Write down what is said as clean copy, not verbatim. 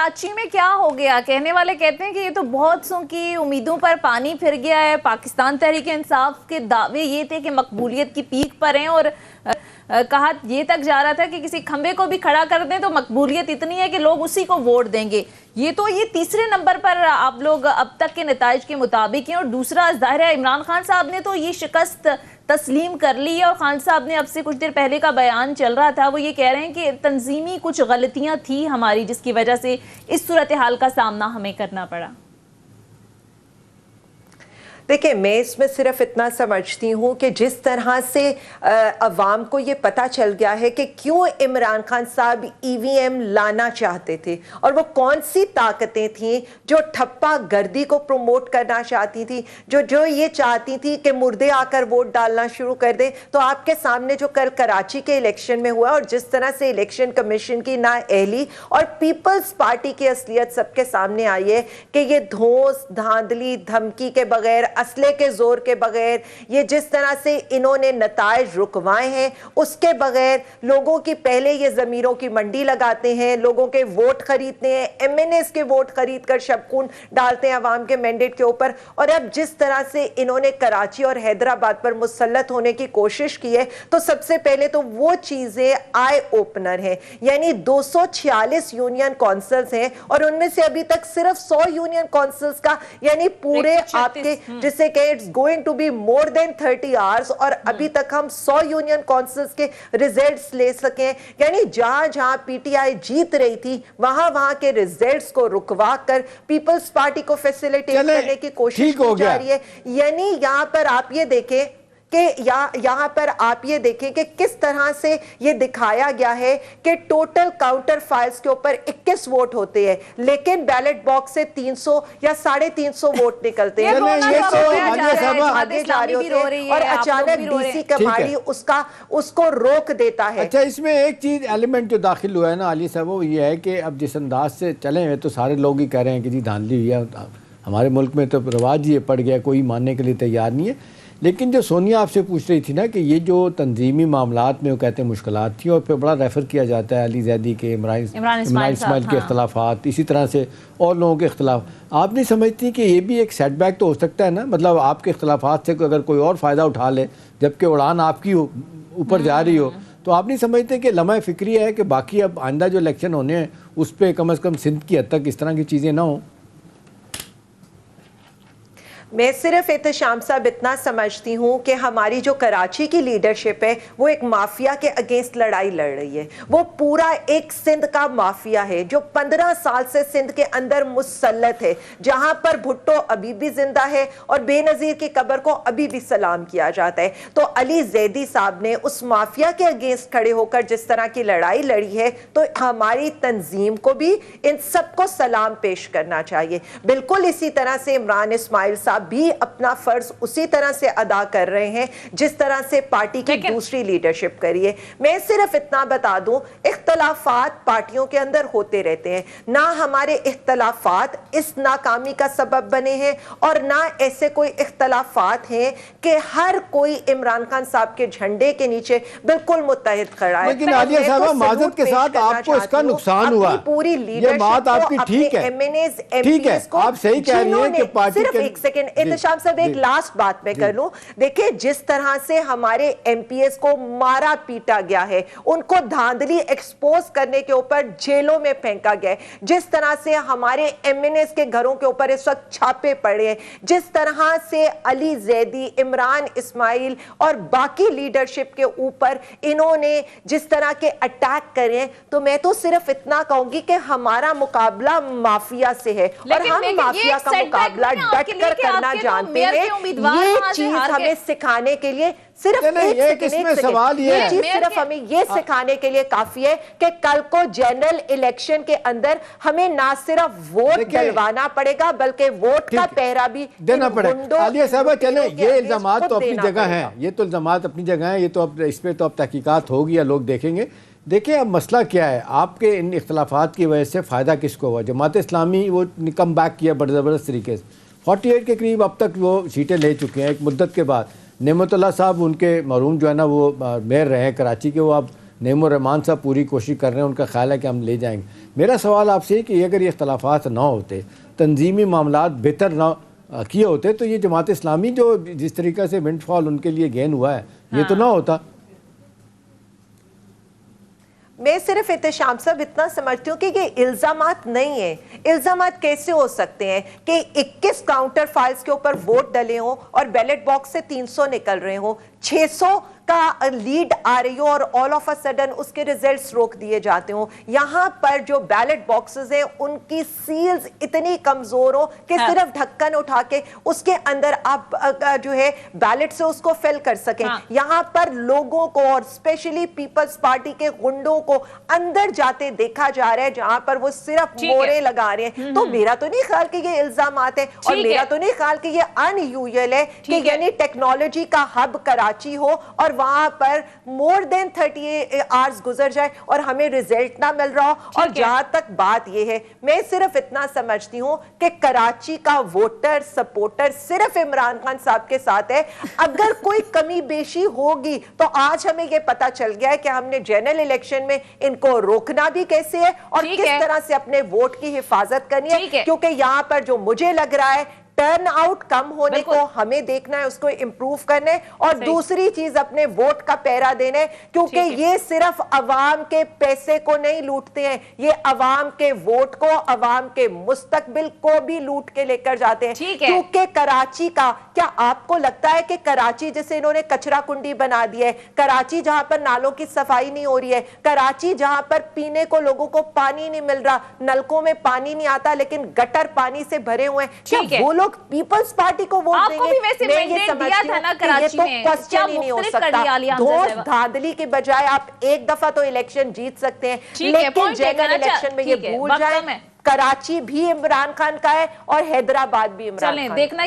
कराची में क्या हो गया? कहने वाले कहते हैं कि ये तो बहुत सौ की उम्मीदों पर पानी फिर गया है। पाकिस्तान तहरीक इंसाफ के दावे ये थे कि मकबूलियत की पीक पर हैं और कहा ये तक जा रहा था कि किसी खंबे को भी खड़ा कर दें तो मकबूलियत इतनी है कि लोग उसी को वोट देंगे। ये तीसरे नंबर पर आप लोग अब तक के नताइज के मुताबिक हैं। और दूसरा, ज़ाहिर है इमरान खान साहब ने तो ये शिकस्त तस्लीम कर ली है और खान साहब ने अब से कुछ देर पहले का बयान चल रहा था, वो ये कह रहे हैं कि तंजीमी कुछ गलतियां थी हमारी जिसकी वजह से इस सूरत हाल का सामना हमें करना पड़ा। देखिए, मैं इसमें सिर्फ इतना समझती हूँ कि जिस तरह से अवाम को ये पता चल गया है कि क्यों इमरान खान साहब ईवीएम लाना चाहते थे और वो कौन सी ताकतें थीं जो ठप्पा गर्दी को प्रमोट करना चाहती थी, जो ये चाहती थी कि मुर्दे आकर वोट डालना शुरू कर दें। तो आपके सामने जो कल कराची के इलेक्शन में हुआ और जिस तरह से इलेक्शन कमीशन की नाअहली और पीपल्स पार्टी की असलियत सबके सामने आई है कि ये धौंस धांधली धमकी के बगैर, असले के जोर के बगैर, ये जिस तरह से इन्होंने नताइज रुकवाए हैं उसके बगैर, लोगों की पहले ये जमीरों की मंडी लगाते हैं, लोगों के वोट खरीदते हैं, एमएनएस के वोट खरीद कर शबखून डालते हैं अवाम के मैंडेट के ऊपर। और अब जिस तरह से इन्होंने कराची और हैदराबाद पर मुसल्लत होने की कोशिश की है, तो सबसे पहले तो वो चीजें आई ओपनर है। यानी 246 यूनियन काउंसिल्स हैं और उनमें से अभी तक सिर्फ 100 यूनियन काउंसिल्स का, यानी पूरे आपके जिससे कि it's going to be more than 30 hours, और अभी तक हम 100 यूनियन काउंसिल्स के रिजल्ट्स ले सकें। यानी जहां जहां पीटीआई जीत रही थी वहां वहां के रिजल्ट्स को रुकवा कर पीपल्स पार्टी को फैसिलिटेट करने की कोशिश की जा रही है। यानी यहां पर आप ये देखें कि यहाँ पर आप ये देखें कि किस तरह से ये दिखाया गया है कि टोटल काउंटर फाइल्स के ऊपर 21 वोट होते हैं, लेकिन बैलेट बॉक्स से 300 या 350 वोट निकलते हैं। आगे जा रहे होते हैं और अचानक डीसी कमाड़ी उसको रोक देता है। अच्छा, इसमें एक चीज एलिमेंट जो दाखिल हुआ है ना आली साहब, वो ये है कि अब जिस अंदाज से चले हैं तो सारे लोग ही कह रहे हैं कि जी धांधली हुई है। हमारे मुल्क में तो रवाज ये पड़ गया, कोई मानने के लिए तैयार नहीं है। लेकिन जो सोनिया आपसे पूछ रही थी ना कि ये जो तंजीमी मामलात में वो कहते हैं मुश्किलात थी, और फिर बड़ा रेफ़र किया जाता है अली जैदी के, इमरान इस्माइल के अख्तलाफात, इसी तरह से और लोगों के अख्तलाफ। आप नहीं समझती कि ये भी एक सेटबैक तो हो सकता है ना? मतलब आपके अख्तलाफात से अगर कोई और फ़ायदा उठा ले जबकि उड़ान आपकी ऊपर जा रही हो, तो आप नहीं समझते कि लम्हा फ़िक्री है कि बाकी अब आइंदा जो इलेक्शन होने हैं उस पर कम अज़ कम सिंध की हद तक इस तरह की चीज़ें ना हों? मैं सिर्फ एहतशाम साहब इतना समझती हूँ कि हमारी जो कराची की लीडरशिप है वो एक माफिया के अगेंस्ट लड़ाई लड़ रही है। वो पूरा एक सिंध का माफिया है जो 15 साल से सिंध के अंदर मुसल्लत है, जहां पर भुट्टो अभी भी जिंदा है और बेनजीर की कब्र को अभी भी सलाम किया जाता है। तो अली जैदी साहब ने उस माफिया के अगेंस्ट खड़े होकर जिस तरह की लड़ाई लड़ी है, तो हमारी तंजीम को भी इन सबको सलाम पेश करना चाहिए। बिल्कुल इसी तरह से इमरान इस्माइल साहब भी अपना फर्ज उसी तरह से अदा कर रहे हैं जिस तरह से पार्टी की दूसरी लीडरशिप करी है। मैं सिर्फ इतना बता दूं, इख्तलाफात पार्टियों के अंदर होते रहते हैं, ना हमारे इख्तलाफात इस नाकामी का सबब बने हैं और ना ऐसे कोई इख्तलाफात हैं कि हर कोई इमरान खान साहब के झंडे के नीचे बिल्कुल मुत्तहिद खड़ा है। लेकिन आलिया साहब, माजरत के साथ आपको इसका नुकसान हुआ, पूरी लीडरशिप बात आपकी ठीक है, ठीक है, आप सही कह रही हैं कि पार्टी सिर्फ एक सेकंड एहतशाम साहब, एक लास्ट बात मैं कर लूं। देखिए, जिस तरह से हमारे एमपीएस को मारा पीटा गया है, उनको धांधली एक्सपोज करने के ऊपर जेलों में फेंका गया है, जिस तरह से हमारे एमएनएस के घरों के ऊपर इस वक्त छापे पड़े हैं, जिस तरह से अली जैदी, इमरान इस्माइल और बाकी लीडरशिप के ऊपर इन्होंने जिस तरह के अटैक करे, तो मैं तो सिर्फ इतना कहूंगी कि हमारा मुकाबला माफिया से है और हम माफिया का मुकाबला डट कर करना जानते हैं। ये चीज हमें सिखाने के लिए सिर्फ सवाल ये चीज सिर्फ हमें ये सिखाने के लिए काफी है कि कल को जनरल इलेक्शन के अंदर हमें ना सिर्फ वोट डलवाना पड़ेगा बल्कि वोट का पहरा भी देना पड़ेगा। आलिया साहब, चले ये इल्जामात तो अपनी जगह हैं, ये तो इल्जामात अपनी जगह हैं, ये तो अब इस पर तो अब तहकीकात होगी या लोग देखेंगे। देखिए, अब मसला क्या है, आपके इन इख्तलाफात की वजह से फ़ायदा किसको हुआ? जमात इस्लामी वो कम बैक किया बड़े ज़बरदस्त तरीके से, 48 के करीब अब तक वो सीटें ले चुके हैं एक मुद्दत के बाद। नेमतुल्लाह साहब उनके मरहूम जो है ना वो मेयर रहे हैं कराची के, वो अब नेमो रहमान साहब पूरी कोशिश कर रहे हैं, उनका ख्याल है कि हम ले जाएंगे। मेरा सवाल आपसे है कि अगर ये इख्तलाफात ना होते, तंजीमी मामलात बेहतर ना किए होते, तो ये जमात इस्लामी जो जिस तरीके से विंडफॉल उनके लिए गेन हुआ है, ये तो ना होता। मैं सिर्फ एहतशाम साहब इतना समझती हूँ कि ये इल्जामात नहीं है। इल्जामात कैसे हो सकते हैं कि 21 काउंटर फाइल्स के ऊपर वोट डले हों और बैलेट बॉक्स से 300 निकल रहे हों, 600 का लीड आ रही हो और ऑल ऑफ अ सडन उसके रिजल्ट्स रोक दिए जाते हो। यहाँ पर जो बैलेट बॉक्सेस हैं उनकी सील्स इतनी कमजोर हो कि सिर्फ ढक्कन उठा के उसके अंदर आप जो है बैलेट से उसको फिल कर सकें। यहाँ पर लोगों को और स्पेशली पीपल्स पार्टी के गुंडों को अंदर जाते देखा जा रहा है, जहां पर वो सिर्फ मोहरे लगा रहे हैं। तो मेरा तो नहीं ख्याल कि ये इल्जामात है और मेरा तो नहीं ख्याल कि ये अनयूजुअल है कि यानी टेक्नोलॉजी का हब कराची हो और वहां पर मोर देन 38 आवर्स गुजर जाए और हमें रिजल्ट ना मिल रहा हो। और जहां तक बात यह है, मैं सिर्फ इतना समझती हूं कि कराची का वोटर सपोर्टर सिर्फ इमरान खान साहब के साथ है। अगर कोई कमी बेशी होगी तो आज हमें यह पता चल गया है कि हमने जनरल इलेक्शन में इनको रोकना भी कैसे है और किस तरह से अपने वोट की हिफाजत करनी है, क्योंकि यहां पर जो मुझे लग रहा है टर्न आउट कम होने को हमें देखना है, उसको इंप्रूव करने और दूसरी चीज अपने वोट का पहरा देने, क्योंकि ये सिर्फ अवाम के पैसे को नहीं लूटते हैं, ये अवाम के वोट को, अवाम के मुस्तकबिल को भी लूट के लेकर जाते हैं। क्योंकि कराची का, क्या आपको लगता है कि कराची जैसे इन्होंने कचरा कुंडी बना दिया है, कराची जहां पर नालों की सफाई नहीं हो रही है, कराची जहां पर पीने को लोगों को पानी नहीं मिल रहा, नलकों में पानी नहीं आता लेकिन गटर पानी से भरे हुए हैं, क्या वो पीपल्स पार्टी को वोट देंगे? मैं ये समझती हूं कि ये तो क्वेश्चन ही नहीं हो सकता। धोस धांधली के बजाय आप एक दफा तो इलेक्शन जीत सकते हैं, लेकिन जनरल इलेक्शन में ये भूल जाएं कराची भी इमरान खान का है और हैदराबाद भी इमरान खान। देखना